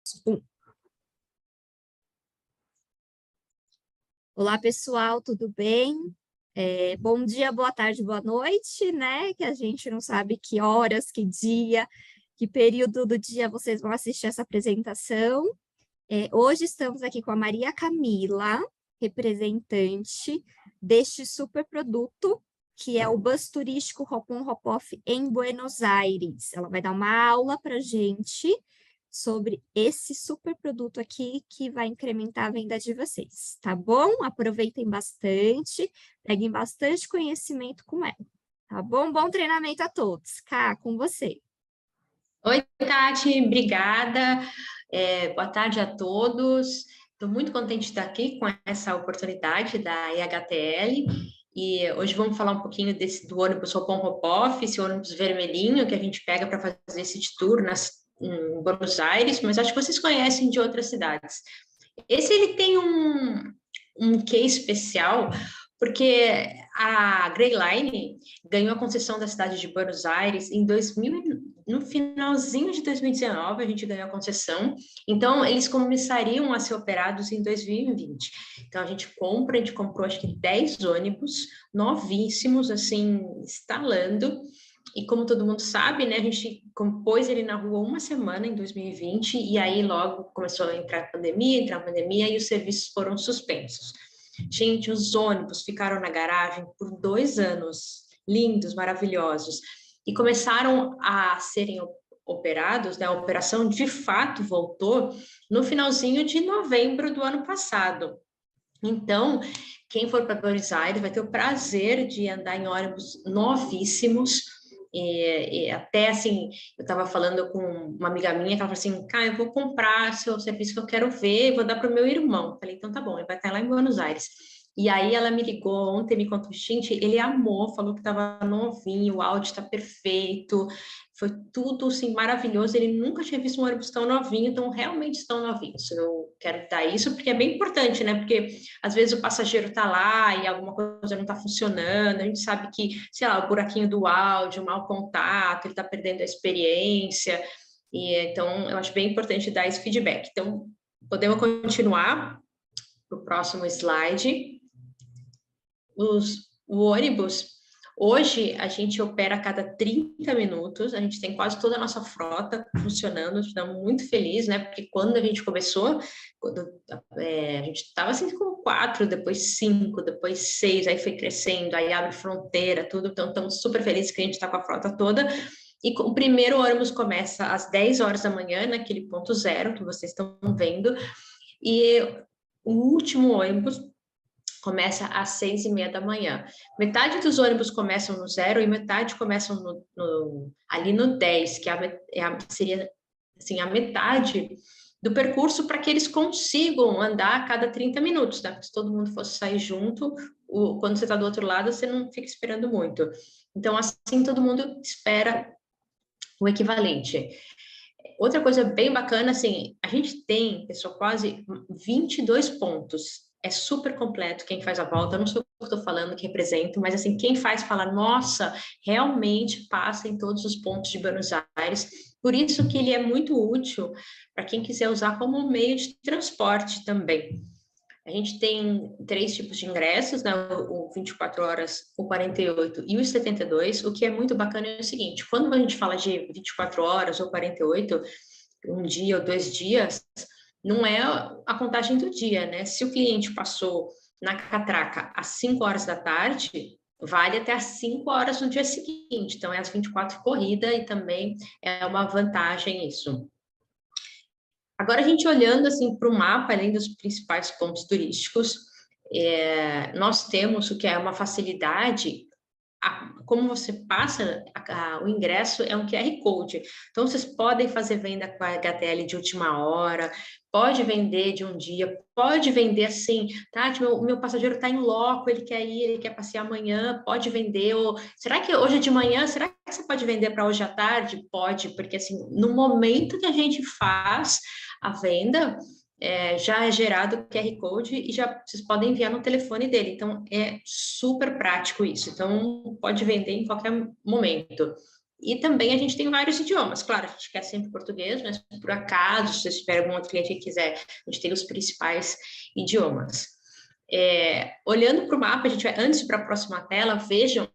Um. Olá, pessoal, tudo bem? Bom dia, boa tarde, boa noite, né? Que a gente não sabe que horas, que dia, que período do dia vocês vão assistir essa apresentação. Hoje estamos aqui com a Maria Camila, representante deste super produto, que é o Bus Turístico Hop On Hop Off em Buenos Aires. Ela vai dar uma aula para a gente sobre esse super produto aqui que vai incrementar a venda de vocês, tá bom? Aproveitem bastante, peguem bastante conhecimento com ela, tá bom? Bom treinamento a todos. Cá, com você. Oi, Tati, obrigada. Boa tarde a todos. Estou muito contente de estar aqui com essa oportunidade da IHTL. E hoje vamos falar um pouquinho do ônibus Hop-on Hop-off, esse ônibus vermelhinho que a gente pega para fazer esse tour em Buenos Aires, mas acho que vocês conhecem de outras cidades. Ele tem um quê especial, porque a Grey Line ganhou a concessão da cidade de Buenos Aires no finalzinho de 2019, a gente ganhou a concessão, então eles começariam a ser operados em 2020. Então a gente comprou acho que 10 ônibus novíssimos, assim, instalando, e como todo mundo sabe, né, a gente pôs ele na rua uma semana em 2020, e aí logo começou a entrar a pandemia, e os serviços foram suspensos. Gente, os ônibus ficaram na garagem por 2 anos, lindos, maravilhosos, e começaram a serem operados, né, a operação de fato voltou no finalzinho de novembro do ano passado. Então, quem for para Buenos Aires vai ter o prazer de andar em ônibus novíssimos, e até assim, eu estava falando com uma amiga minha que ela falou assim, cara, eu vou comprar seu serviço que eu quero ver, vou dar para o meu irmão. Eu falei, então tá bom, ele vai estar lá em Buenos Aires. E aí ela me ligou ontem, me contou, gente, ele amou, falou que estava novinho, o áudio está perfeito, foi tudo assim maravilhoso, ele nunca tinha visto um ônibus tão novinho, então realmente estão novinhos. Eu quero dar isso porque é bem importante, né? Porque às vezes o passageiro está lá e alguma coisa não está funcionando, a gente sabe que, sei lá, o buraquinho do áudio, o mau contato, ele está perdendo a experiência, e então eu acho bem importante dar esse feedback. Então, podemos continuar para o próximo slide. O ônibus, hoje a gente opera a cada 30 minutos, a gente tem quase toda a nossa frota funcionando, estamos muito felizes, né? Porque quando a gente começou, a gente estava assim com 4, depois 5, depois 6, aí foi crescendo, aí abre fronteira, tudo, então estamos super felizes que a gente está com a frota toda. E o primeiro ônibus começa às 10 horas da manhã, naquele ponto zero que vocês estão vendo, e o último ônibus começa às 6:30 da manhã. Metade dos ônibus começam no 0 e metade começam ali no 10, que seria assim, a metade do percurso para que eles consigam andar a cada 30 minutos, tá? Porque se todo mundo fosse sair junto, quando você está do outro lado, você não fica esperando muito. Então, assim, todo mundo espera o equivalente. Outra coisa bem bacana, assim, a gente tem, pessoal, quase 22 pontos. É super completo quem faz a volta. Eu não sou o que estou falando, que represento, mas assim, quem faz fala, nossa, realmente passa em todos os pontos de Buenos Aires. Por isso que ele é muito útil para quem quiser usar como meio de transporte também. A gente tem 3 tipos de ingressos, né? O 24 horas, o 48 e o 72. O que é muito bacana é o seguinte, quando a gente fala de 24 horas ou 48, um dia ou 2 dias, não é a contagem do dia, né? Se o cliente passou na catraca às 5 horas da tarde, vale até às 5 horas no dia seguinte. Então, é às 24 corrida e também é uma vantagem isso. Agora, a gente olhando assim para o mapa, além dos principais pontos turísticos, nós temos o que é uma facilidade, como você passa o ingresso é um QR Code. Então, vocês podem fazer venda com a HTL de última hora, pode vender de um dia, pode vender assim, Tati, meu passageiro está em loco, ele quer ir, ele quer passear amanhã, pode vender, ou será que hoje é de manhã, será que você pode vender para hoje à tarde? Pode, porque assim, no momento que a gente faz a venda, já é gerado o QR Code e já vocês podem enviar no telefone dele. Então, é super prático isso. Então, pode vender em qualquer momento. E também a gente tem vários idiomas. Claro, a gente quer sempre português, mas por acaso, se você tiver algum outro cliente que quiser, a gente tem os principais idiomas. Olhando para o mapa, a gente vai, antes para a próxima tela, vejam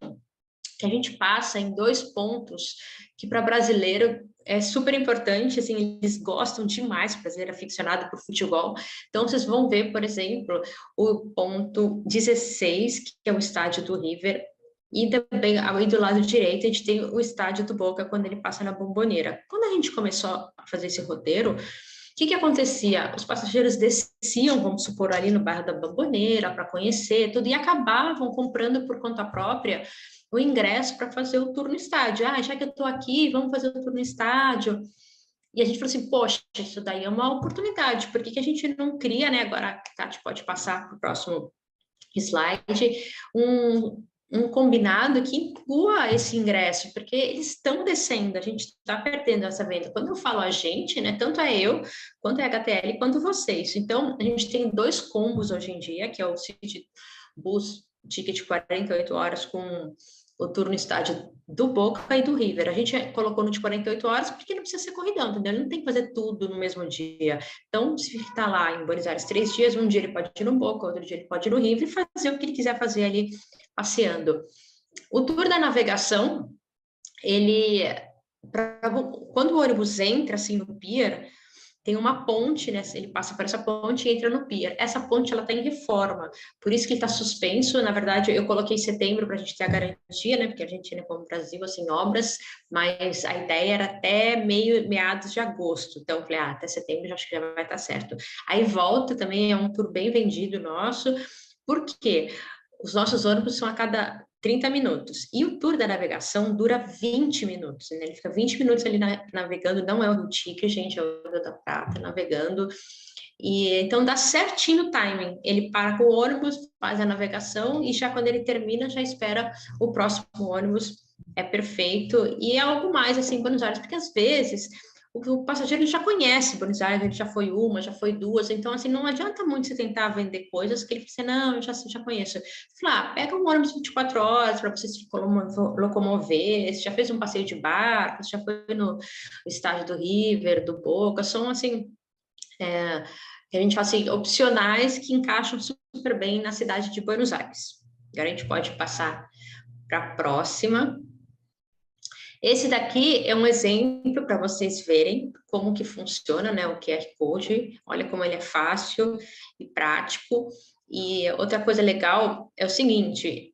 que a gente passa em 2 pontos que para brasileiro é super importante, assim, eles gostam demais, o brasileiro é aficionado por futebol. Então, vocês vão ver, por exemplo, o ponto 16, que é o estádio do River, e também, aí do lado direito, a gente tem o estádio do Boca, quando ele passa na Bombonera. Quando a gente começou a fazer esse roteiro, o que acontecia? Os passageiros desciam, vamos supor, ali no bairro da Bombonera, para conhecer tudo, e acabavam comprando por conta própria o ingresso para fazer o tour no estádio. Já que eu estou aqui, vamos fazer o tour no estádio. E a gente falou assim, poxa, isso daí é uma oportunidade, por que a gente não cria, né? Agora a Tati pode passar para o próximo slide, um combinado que inclua esse ingresso, porque eles estão descendo, a gente está perdendo essa venda. Quando eu falo a gente, né, tanto é eu, quanto é a HTL, quanto vocês. Então, a gente tem 2 combos hoje em dia, que é o City Bus Ticket 48 horas com o tour no estádio do Boca e do River. A gente colocou no de 48 horas porque não precisa ser corridão, entendeu? Ele não tem que fazer tudo no mesmo dia. Então, se ele está lá em Buenos Aires 3 dias, um dia ele pode ir no Boca, outro dia ele pode ir no River e fazer o que ele quiser fazer ali passeando. O tour da navegação, quando o ônibus entra assim no pier, tem uma ponte, né? Ele passa por essa ponte e entra no pier. Essa ponte, ela está em reforma, por isso que está suspenso. Na verdade, eu coloquei setembro para a gente ter a garantia, né? Porque a gente, né, como Brasil, assim, obras, mas a ideia era até meados de agosto. Então, eu falei, até setembro já acho que já vai estar certo. Aí volta também, é um tour bem vendido nosso, porque os nossos ônibus são a cada 30 minutos. E o tour da navegação dura 20 minutos, né? Ele fica 20 minutos ali navegando, não é o do Tique, gente, é o da Prata navegando. E então dá certinho o timing. Ele para com o ônibus, faz a navegação e já quando ele termina, já espera o próximo ônibus. É perfeito. E é algo mais assim em Buenos Aires, porque às vezes o passageiro já conhece Buenos Aires, ele já foi uma, já foi duas, então assim, não adianta muito você tentar vender coisas que ele fala assim, não, eu já conheço. Fala, pega um ônibus 24 horas para você se locomover, você já fez um passeio de barco, você já foi no estádio do River, do Boca, são assim, que a gente fala assim, opcionais que encaixam super bem na cidade de Buenos Aires. Agora a gente pode passar para a próxima. Esse daqui é um exemplo para vocês verem como que funciona, né, o QR Code. Olha como ele é fácil e prático. E outra coisa legal é o seguinte,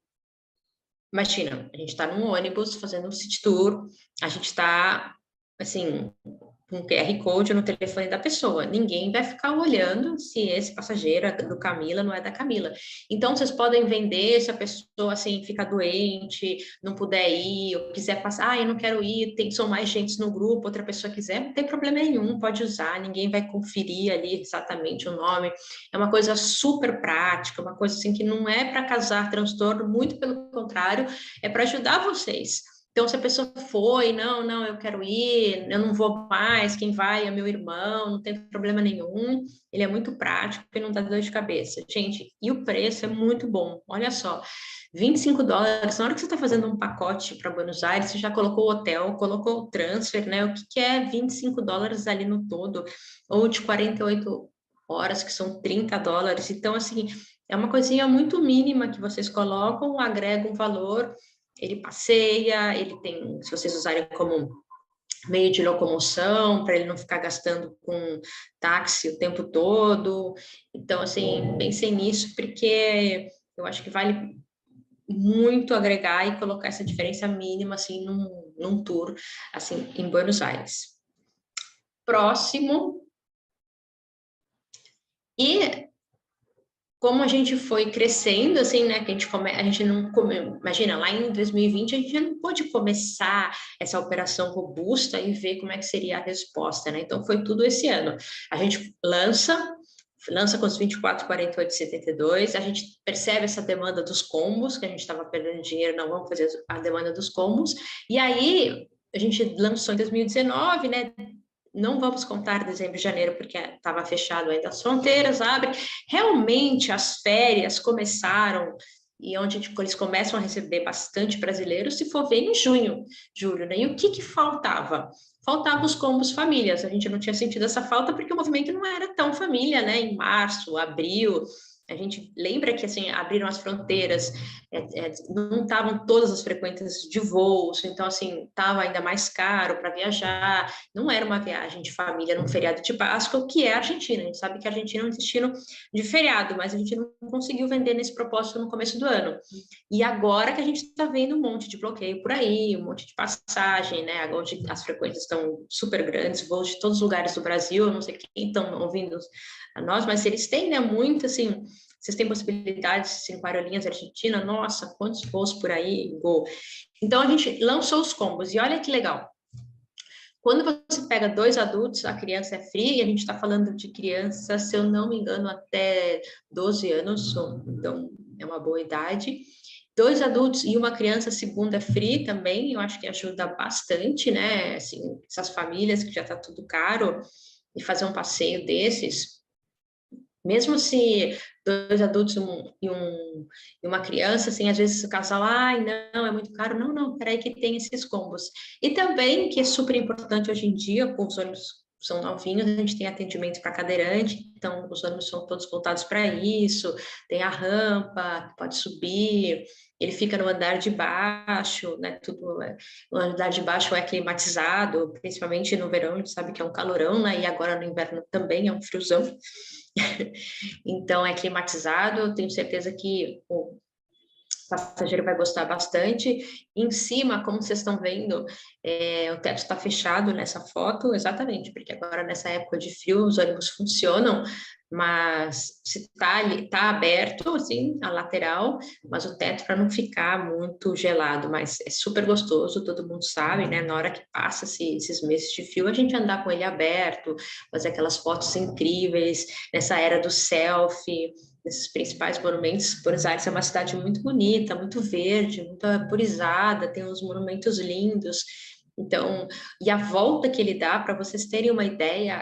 imagina, a gente está num ônibus fazendo um city tour, a gente está, assim, com QR Code no telefone da pessoa. Ninguém vai ficar olhando se esse passageiro é do Camila, não é da Camila. Então, vocês podem vender se a pessoa, assim, fica doente, não puder ir, ou quiser passar, eu não quero ir, são mais gente no grupo, outra pessoa quiser, não tem problema nenhum, pode usar, ninguém vai conferir ali exatamente o nome. É uma coisa super prática, uma coisa, assim, que não é para causar transtorno, muito pelo contrário, é para ajudar vocês. Então, se a pessoa foi, não, eu quero ir, eu não vou mais, quem vai é meu irmão, não tem problema nenhum, ele é muito prático e não dá dor de cabeça. Gente, e o preço é muito bom, olha só, $25, na hora que você está fazendo um pacote para Buenos Aires, você já colocou o hotel, colocou o transfer, né? O que é $25 ali no todo, ou de 48 horas, que são $30. Então, assim, é uma coisinha muito mínima que vocês colocam, agregam valor. Ele passeia, ele tem, se vocês usarem como meio de locomoção, para ele não ficar gastando com táxi o tempo todo. Então, assim, pensei nisso, porque eu acho que vale muito agregar e colocar essa diferença mínima, assim, num tour, assim, em Buenos Aires. Próximo. E como a gente foi crescendo, assim, né, que a gente não imagina, lá em 2020 a gente não pôde começar essa operação robusta e ver como é que seria a resposta, né, então foi tudo esse ano. A gente lança com os 24, 48, 72, a gente percebe essa demanda dos combos, que a gente estava perdendo dinheiro, não vamos fazer a demanda dos combos, e aí a gente lançou em 2019, né, não vamos contar dezembro e janeiro, porque estava fechado ainda as fronteiras, abre. Realmente, as férias começaram e onde tipo, eles começam a receber bastante brasileiros, se for ver em junho, julho, né? E o que faltava? Faltavam os combos famílias, a gente não tinha sentido essa falta porque o movimento não era tão família, né? Em março, abril, a gente lembra que assim abriram as fronteiras, não estavam todas as frequências de voos, então assim estava ainda mais caro para viajar, não era uma viagem de família num feriado de Páscoa, o que é a Argentina. A gente sabe que a Argentina é um destino de feriado, mas a gente não conseguiu vender nesse propósito no começo do ano. E agora que a gente está vendo um monte de bloqueio por aí, um monte de passagem, né? Agora as frequências estão super grandes, voos de todos os lugares do Brasil, eu não sei quem estão ouvindo a nós, mas eles têm, né, muito assim, vocês têm possibilidades com aerolíneas Argentina, nossa, quantos voos por aí, Gol. Então a gente lançou os combos, e olha que legal. Quando você pega 2 adultos, a criança é free, e a gente está falando de criança, se eu não me engano, até 12 anos, então é uma boa idade. 2 adultos e uma criança, segunda é free também, eu acho que ajuda bastante, né? Assim, essas famílias que já está tudo caro, e fazer um passeio desses, mesmo se 2 adultos e uma criança, assim, às vezes o casal, ai, não, é muito caro. Não, peraí que tem esses combos. E também, que é super importante hoje em dia, com os ônibus são novinhos, a gente tem atendimento para cadeirante, então os ônibus são todos voltados para isso, tem a rampa, pode subir, ele fica no andar de baixo, né, tudo, o andar de baixo é climatizado, principalmente no verão, a gente sabe que é um calorão, né, e agora no inverno também é um friozão. Então, é climatizado, eu tenho certeza que o passageiro vai gostar bastante. Em cima, como vocês estão vendo, o teto está fechado nessa foto, exatamente, porque agora nessa época de frio os ônibus funcionam, mas se está aberto, assim, a lateral, mas o teto para não ficar muito gelado, mas é super gostoso, todo mundo sabe, né? Na hora que passa esses meses de frio, a gente andar com ele aberto, fazer aquelas fotos incríveis, nessa era do selfie, esses principais monumentos. Buenos Aires é uma cidade muito bonita, muito verde, muito arborizada, tem uns monumentos lindos. Então, e a volta que ele dá, para vocês terem uma ideia,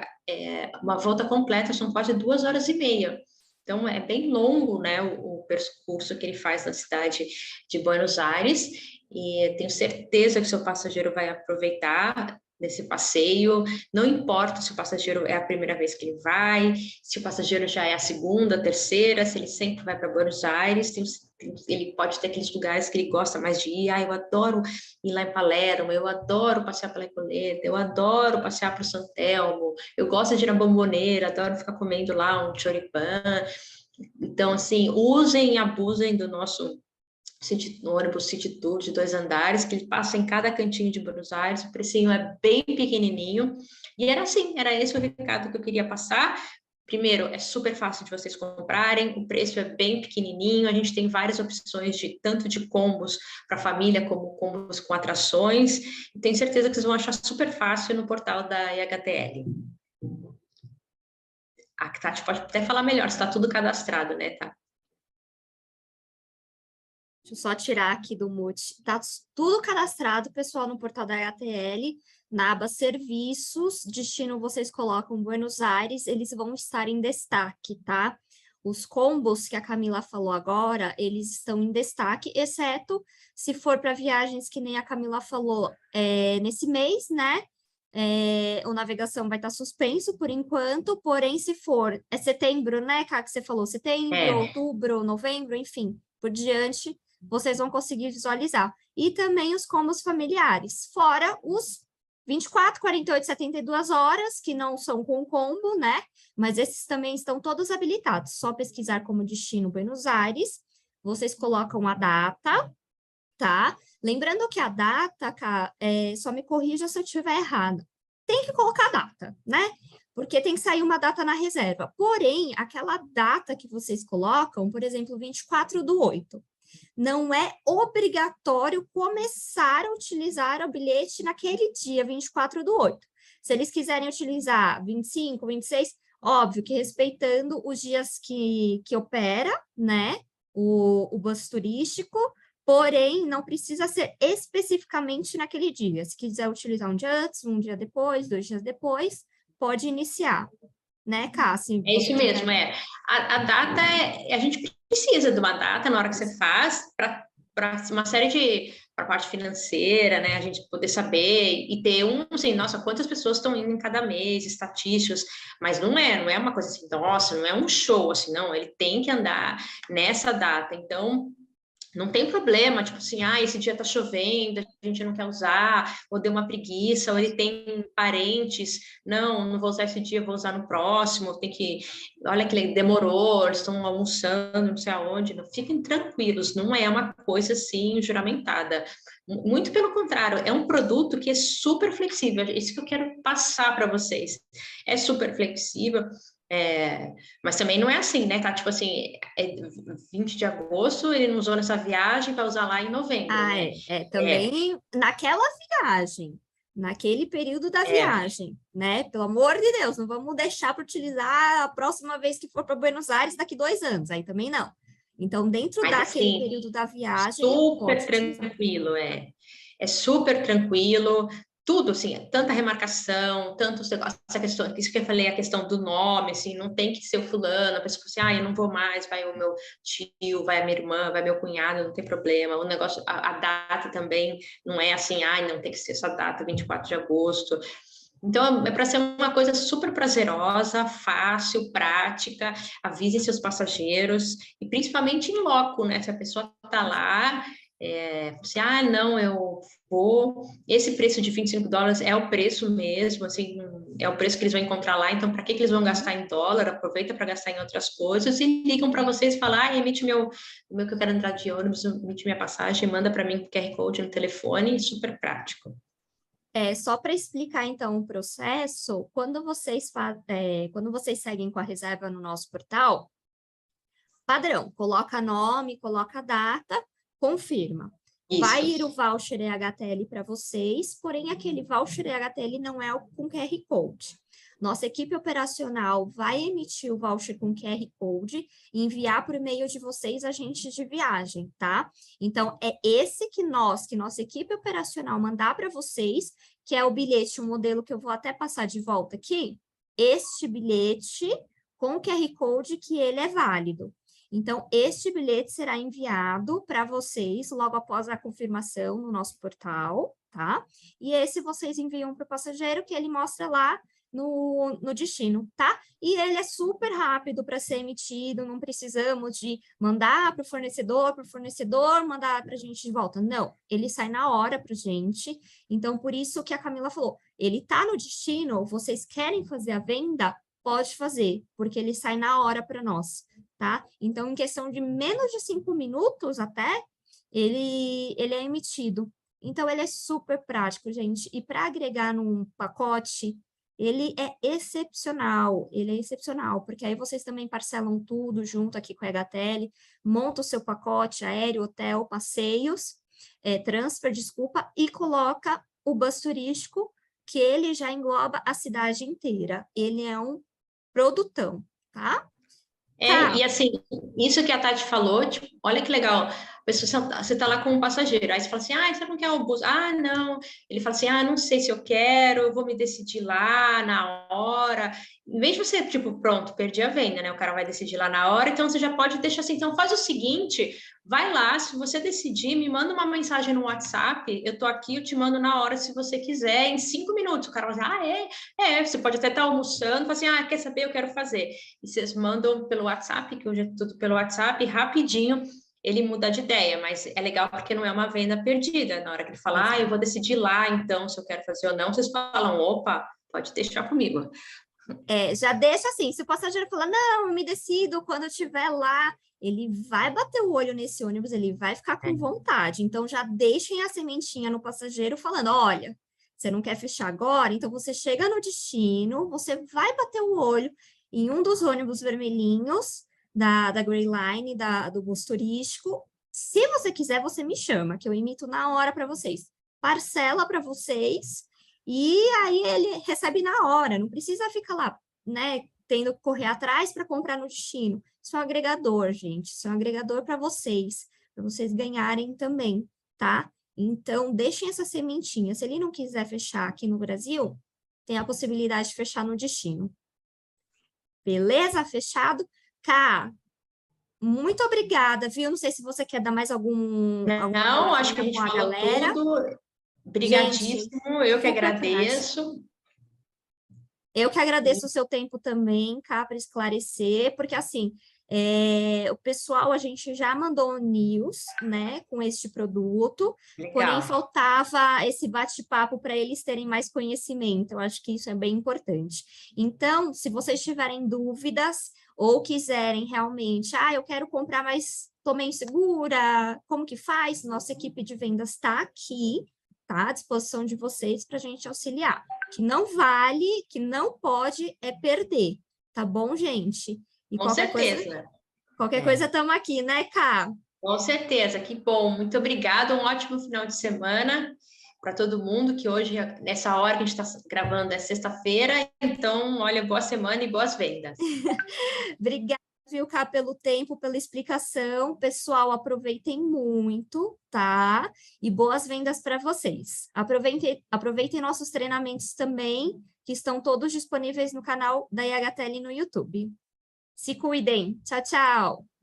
uma volta completa são quase 2 horas e meia. Então, é bem longo, né, o percurso que ele faz na cidade de Buenos Aires, e tenho certeza que seu passageiro vai aproveitar desse passeio, não importa se o passageiro é a primeira vez que ele vai, se o passageiro já é a segunda, a terceira, se ele sempre vai para Buenos Aires, ele pode ter aqueles lugares que ele gosta mais de ir, eu adoro ir lá em Palermo, eu adoro passear pela Icoleta, eu adoro passear para o San Telmo, eu gosto de ir na Bombonera, adoro ficar comendo lá um choripan. Então, assim, usem e abusem do nosso no ônibus City Tour de 2 andares, que ele passa em cada cantinho de Buenos Aires, o precinho é bem pequenininho, e era assim, era esse o recado que eu queria passar. Primeiro, é super fácil de vocês comprarem, o preço é bem pequenininho, a gente tem várias opções tanto de combos para família, como combos com atrações, e tenho certeza que vocês vão achar super fácil no portal da IHTL. A Tati pode até falar melhor, está tudo cadastrado, né, tá? Deixa eu só tirar aqui do mute. Tá tudo cadastrado, pessoal, no portal da HTL, na aba Serviços, destino vocês colocam Buenos Aires, eles vão estar em destaque, tá? Os combos que a Camila falou agora, eles estão em destaque, exceto se for para viagens que nem a Camila falou nesse mês, né? O navegação vai estar suspenso por enquanto, porém, se for, é setembro, né, Cá, que você falou, setembro, outubro, novembro, enfim, por diante, vocês vão conseguir visualizar. E também os combos familiares, fora os 24, 48, 72 horas, que não são com combo, né? Mas esses também estão todos habilitados. Só pesquisar como destino Buenos Aires, vocês colocam a data, tá? Lembrando que a data, só me corrija se eu estiver errado. Tem que colocar a data, né? Porque tem que sair uma data na reserva. Porém, aquela data que vocês colocam, por exemplo, 24/8, não é obrigatório começar a utilizar o bilhete naquele dia, 24/8. Se eles quiserem utilizar 25, 26, óbvio que respeitando os dias que opera, né, o bus turístico, porém, não precisa ser especificamente naquele dia. Se quiser utilizar um dia antes, um dia depois, 2 dias depois, pode iniciar, né, Cássia? É isso mesmo, A data a gente precisa de uma data na hora que você faz para uma série de para a parte financeira, né? A gente poder saber e ter assim, nossa, quantas pessoas estão indo em cada mês, estatísticas, mas não é uma coisa assim, nossa, não é um show, assim, não, ele tem que andar nessa data. Então, não tem problema, tipo assim, esse dia tá chovendo, a gente não quer usar, ou deu uma preguiça, ou ele tem parentes, não vou usar esse dia, vou usar no próximo, olha que ele demorou, eles estão almoçando, não sei aonde, não, fiquem tranquilos, não é uma coisa assim juramentada. Muito pelo contrário, é um produto que é super flexível, é isso que eu quero passar para vocês. É super flexível, mas também não é assim, né? Tá tipo assim, 20 de agosto, ele não usou nessa viagem, vai usar lá em novembro, né? Também naquela viagem, naquele período da É, viagem, né? Pelo amor de Deus, não vamos deixar para utilizar a próxima vez que for para Buenos Aires daqui 2 anos, aí também não. Então, dentro mas daquele assim, período da viagem, pode super utilizar. tranquilo, é super tranquilo, tudo assim, tanta remarcação, tanto essa questão, isso que eu falei, a questão do nome, assim, não tem que ser o fulano, a pessoa fala assim, eu não vou mais, vai o meu tio, vai a minha irmã, vai meu cunhado, não tem problema, o negócio, a data também não é assim, não tem que ser essa data, 24 de agosto. Então, é para ser uma coisa super prazerosa, fácil, prática, avise seus passageiros, e principalmente em loco, né? Se a pessoa está lá, você, não, eu vou. Esse preço de US$ 25 é o preço mesmo, assim, é o preço que eles vão encontrar lá, então, para que eles vão gastar em dólar? Aproveita para gastar em outras coisas e ligam para vocês e falam, emite o meu que eu quero entrar de ônibus, emite minha passagem, manda para mim o QR Code no telefone, super prático. Só para explicar, então, o processo, quando vocês seguem com a reserva no nosso portal, padrão, coloca nome, coloca data, confirma. Vai Isso. ir o voucher EHTL para vocês, porém aquele voucher EHTL não é o com QR Code. Nossa equipe operacional vai emitir o voucher com QR Code e enviar por e-mail de vocês, agentes de viagem, tá? Então, é esse que nossa equipe operacional mandar para vocês, que é o bilhete, o modelo que eu vou até passar de volta aqui, este bilhete com QR Code que ele é válido. Então, este bilhete será enviado para vocês logo após a confirmação no nosso portal, tá? E esse vocês enviam para o passageiro, que ele mostra lá no destino, tá? E ele é super rápido para ser emitido, não precisamos de mandar para o fornecedor mandar para a gente de volta. Não, ele sai na hora para a gente. Então, por isso que a Camila falou, ele está no destino, vocês querem fazer a venda? Pode fazer, porque ele sai na hora para nós, tá? Então, em questão de menos de 5 minutos até, ele é emitido. Então, ele é super prático, gente. E para agregar num pacote, ele é excepcional, porque aí vocês também parcelam tudo junto aqui com a HTL, monta o seu pacote aéreo, hotel, passeios, transfer, desculpa, e coloca o bus turístico, que ele já engloba a cidade inteira. Ele é um produtão, tá? E assim, isso que a Tati falou, tipo, olha que legal. A pessoa, você tá lá com um passageiro, aí você fala assim, você não quer o bus? Não. Ele fala assim, não sei se eu quero, eu vou me decidir lá na hora. Em vez de você, tipo, pronto, perdi a venda, né? O cara vai decidir lá na hora, então você já pode deixar assim. Então faz o seguinte, vai lá, se você decidir, me manda uma mensagem no WhatsApp, eu tô aqui, eu te mando na hora se você quiser, em 5 minutos. O cara vai dizer, você pode até estar almoçando, fala assim, quer saber, eu quero fazer. E vocês mandam pelo WhatsApp, que hoje é tudo pelo WhatsApp, rapidinho ele muda de ideia, mas é legal porque não é uma venda perdida. Na hora que ele fala, eu vou decidir lá, então, se eu quero fazer ou não, vocês falam, opa, pode deixar comigo. Já deixa assim, se o passageiro falar, não, eu me decido quando eu estiver lá, ele vai bater o olho nesse ônibus, ele vai ficar com vontade. Então, já deixem a sementinha no passageiro falando, olha, você não quer fechar agora? Então, você chega no destino, você vai bater o olho em um dos ônibus vermelhinhos da Grey Line, do bus turístico. Se você quiser, você me chama, que eu imito na hora para vocês. Parcela para vocês, e aí ele recebe na hora, não precisa ficar lá, né, tendo que correr atrás para comprar no destino. Isso é um agregador, gente, isso é um agregador para vocês ganharem também, tá? Então, deixem essa sementinha. Se ele não quiser fechar aqui no Brasil, tem a possibilidade de fechar no destino. Beleza? Fechado? Cá, Muito obrigada, viu? Não sei se você quer dar mais alguma Não, acho que a palavrinha gente com a falou galera. tudo. Gente, Brigadíssimo, eu que super prático. agradeço. Eu que agradeço o seu tempo também, cá, para esclarecer, porque assim, o pessoal, a gente já mandou news, né, com este produto, porém Legal. faltava esse bate-papo para eles terem mais conhecimento. Eu acho que isso é bem importante. Então, se vocês tiverem dúvidas ou quiserem realmente, eu quero comprar, mas estou meio insegura, como que faz? Nossa equipe de vendas está aqui, tá, à disposição de vocês para a gente auxiliar. Que não vale, que não pode é perder, tá bom, gente? E Com certeza. qualquer coisa É, estamos aqui, né, Ká? com certeza, que bom. Muito obrigada, um ótimo final de semana para todo mundo, que hoje, nessa hora que a gente está gravando, é sexta-feira. Então, olha, boa semana e boas vendas. Obrigada, viu, Ká, pelo tempo, pela explicação. Pessoal, aproveitem muito, tá? E boas vendas para vocês. Aproveitem nossos treinamentos também, que estão todos disponíveis no canal da IHTL no YouTube. Se cuidem. Tchau, tchau.